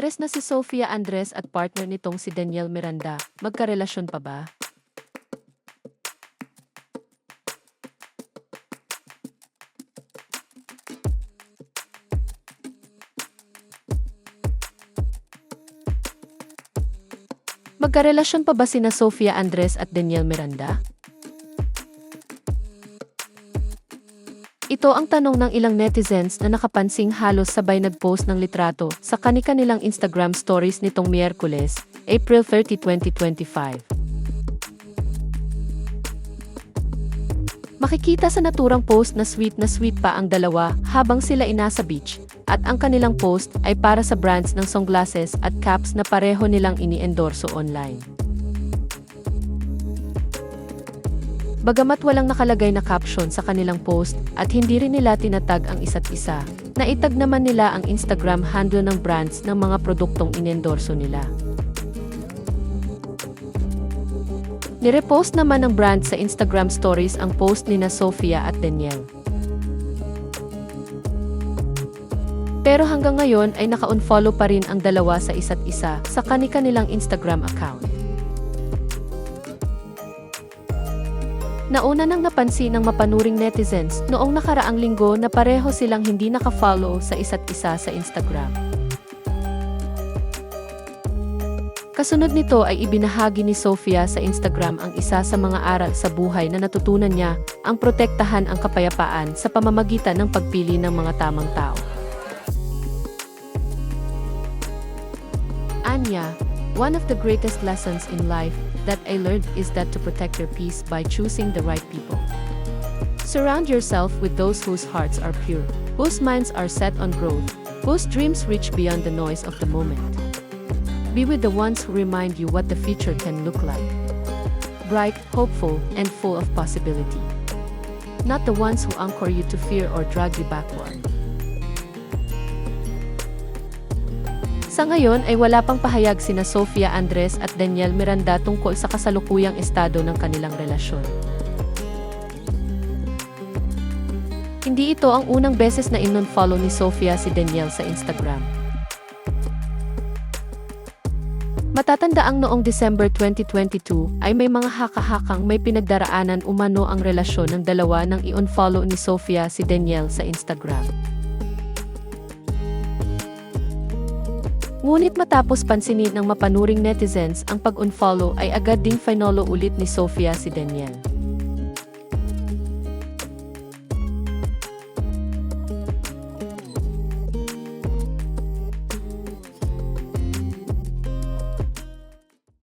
Aktres na si Sofia Andres at partner nitong si Daniel Miranda, magkarelasyon pa ba? Magkarelasyon pa ba sina Sofia Andres at Daniel Miranda? Ito ang tanong ng ilang netizens na nakapansing halos sabay nag-post ng litrato sa kani-kanilang Instagram stories nitong Miyerkules, April 30, 2025. Makikita sa naturang post na sweet pa ang dalawa habang sila inasa beach, at ang kanilang post ay para sa brands ng sunglasses at caps na pareho nilang ini-endorso online. Bagamat walang nakalagay na caption sa kanilang post at hindi rin nila tinatag ang isa't isa, naitag naman nila ang Instagram handle ng brands ng mga produktong inendorso nila. Nirepost naman ng brand sa Instagram stories ang post ni na Sofia at Daniel. Pero hanggang ngayon ay naka-unfollow pa rin ang dalawa sa isa't isa sa kani-kanilang Instagram account. Nauna nang napansin ng mapanuring netizens noong nakaraang linggo na pareho silang hindi naka-follow sa isa't isa sa Instagram. Kasunod nito ay ibinahagi ni Sofia sa Instagram ang isa sa mga aral sa buhay na natutunan niya, ang protektahan ang kapayapaan sa pamamagitan ng pagpili ng mga tamang tao. Anya, one of the greatest lessons in life that I learned is that to protect your peace by choosing the right people. Surround yourself with those whose hearts are pure, whose minds are set on growth, whose dreams reach beyond the noise of the moment. Be with the ones who remind you what the future can look like. Bright, hopeful, and full of possibility. Not the ones who anchor you to fear or drag you backward. Sa ngayon ay wala pang pahayag sina Sofia Andres at Daniel Miranda tungkol sa kasalukuyang estado ng kanilang relasyon. Hindi ito ang unang beses na in-unfollow ni Sofia si Daniel sa Instagram. Matatandaang noong December 2022 ay may mga haka-hakang may pinagdaraanan umano ang relasyon ng dalawa nang i-unfollow ni Sofia si Daniel sa Instagram. Ngunit matapos pansinin ng mapanuring netizens ang pag-unfollow ay agad ding finolo ulit ni Sofia si Daniel.